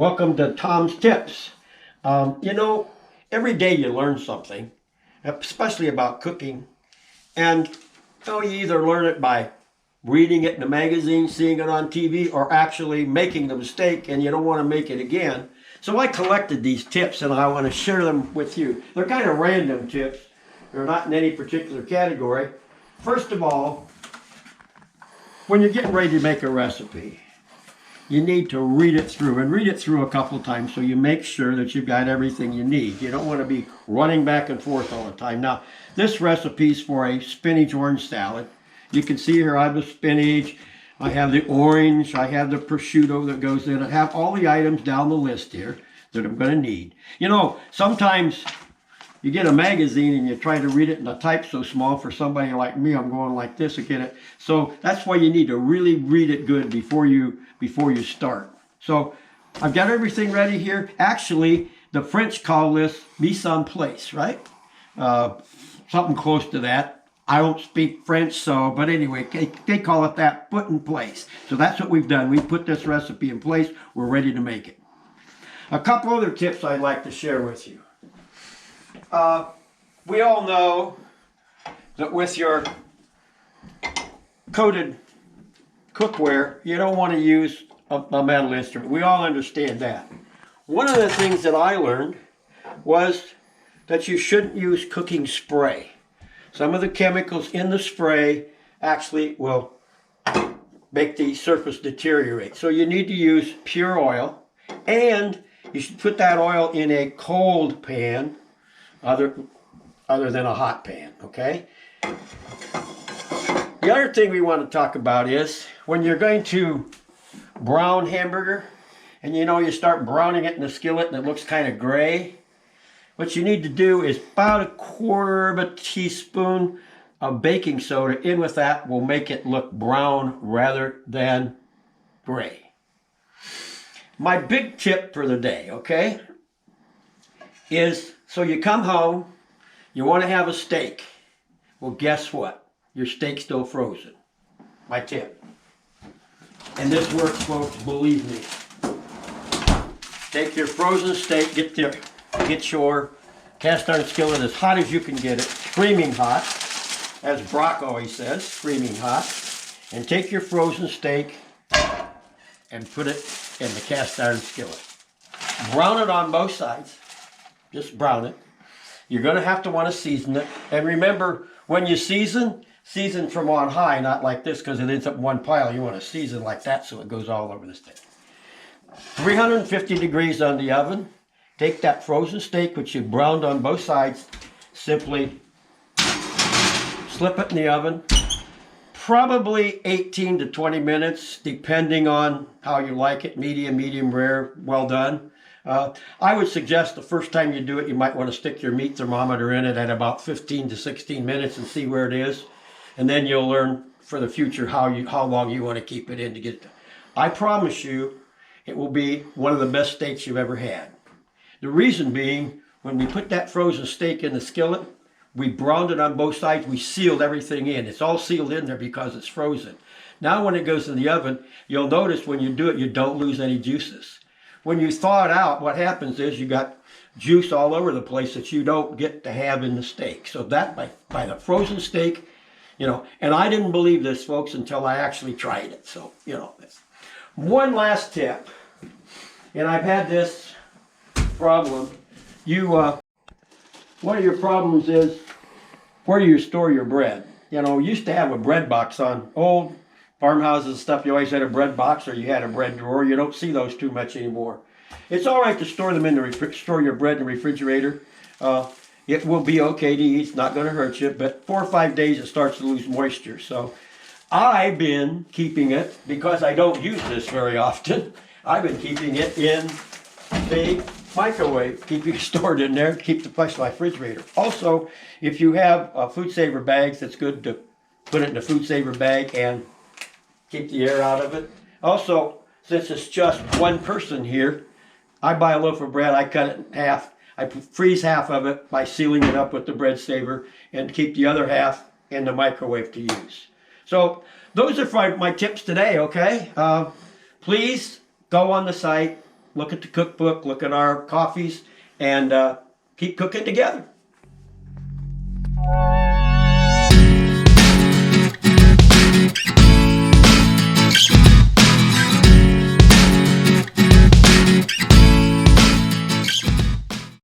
Welcome to Tom's Tips. You know, every day you learn something, especially about cooking. And you either learn it by reading it in a magazine, seeing it on TV, or actually making the mistake and you don't want to make it again. So I collected these tips and I want to share them with you. They're kind of random tips. They're not in any particular category. First of all, when you're getting ready to make a recipe, you need to read it through and read it through a couple times so you make sure that you've got everything you need. You don't want to be running back and forth all the time. Now, this recipe is for a spinach orange salad. You can see here I have the spinach, I have the orange, I have the prosciutto that goes in. I have all the items down the list here that I'm going to need. You know, sometimes you get a magazine and you try to read it and the type's so small. For somebody like me, I'm going like this to get it. So that's why you need to really read it good before you start. So I've got everything ready here. Actually, the French call this mise en place, right? Something close to that. I don't speak French, so, but anyway, they call it that, put in place. So that's what we've done. We put this recipe in place. We're ready to make it. A couple other tips I'd like to share with you. We all know that with your coated cookware, you don't want to use a metal instrument. We all understand that. One of the things that I learned was that you shouldn't use cooking spray. Some of the chemicals in the spray actually will make the surface deteriorate. So you need to use pure oil, and you should put that oil in a cold pan other than a hot pan, okay? The other thing we want to talk about is when you're going to brown hamburger and you start browning it in the skillet and it looks kind of gray, what you need to do is about 1/4 teaspoon of baking soda in with that will make it look brown rather than gray. My big tip for the day, okay, is so you come home, you want to have a steak. Well, guess what? Your steak's still frozen. My tip. And this works, folks, believe me. Take your frozen steak, get your cast iron skillet as hot as you can get it, screaming hot, as Brock always says, screaming hot, and take your frozen steak and put it in the cast iron skillet. Brown it on both sides. Just brown it. You're going to have to want to season it. And remember, when you season from on high, not like this because it ends up in one pile. You want to season like that so it goes all over the steak. 350 degrees on the oven. Take that frozen steak, which you browned on both sides, simply slip it in the oven. Probably 18 to 20 minutes, depending on how you like it. Medium rare, well done. I would suggest the first time you do it, you might want to stick your meat thermometer in it at about 15 to 16 minutes and see where it is. And then you'll learn for the future how long you want to keep it in to get it. I promise you, it will be one of the best steaks you've ever had. The reason being, when we put that frozen steak in the skillet, we browned it on both sides. We sealed everything in. It's all sealed in there because it's frozen. Now when it goes in the oven, you'll notice when you do it, you don't lose any juices. When you thaw it out, what happens is you got juice all over the place that you don't get to have in the steak. So that by the frozen steak, and I didn't believe this, folks, until I actually tried it. So, one last tip, and I've had this problem. One of your problems is where do you store your bread? You used to have a bread box on old farmhouses and stuff. You always had a bread box or you had a bread drawer. You don't see those too much anymore. It's all right to store them in the store your bread in the refrigerator. It will be okay to eat. It's not going to hurt you. But 4 or 5 days it starts to lose moisture. So I've been keeping it, because I don't use this very often, I've been keeping it in the microwave, keeping it stored in there to keep the place in my refrigerator. Also, if you have food saver bags, it's good to put it in a food saver bag and keep the air out of it. Also, since it's just one person here, I buy a loaf of bread, I cut it in half. I freeze half of it by sealing it up with the bread saver and keep the other half in the microwave to use. So those are my tips today, okay? Please go on the site, look at the cookbook, look at our coffees, and keep cooking together.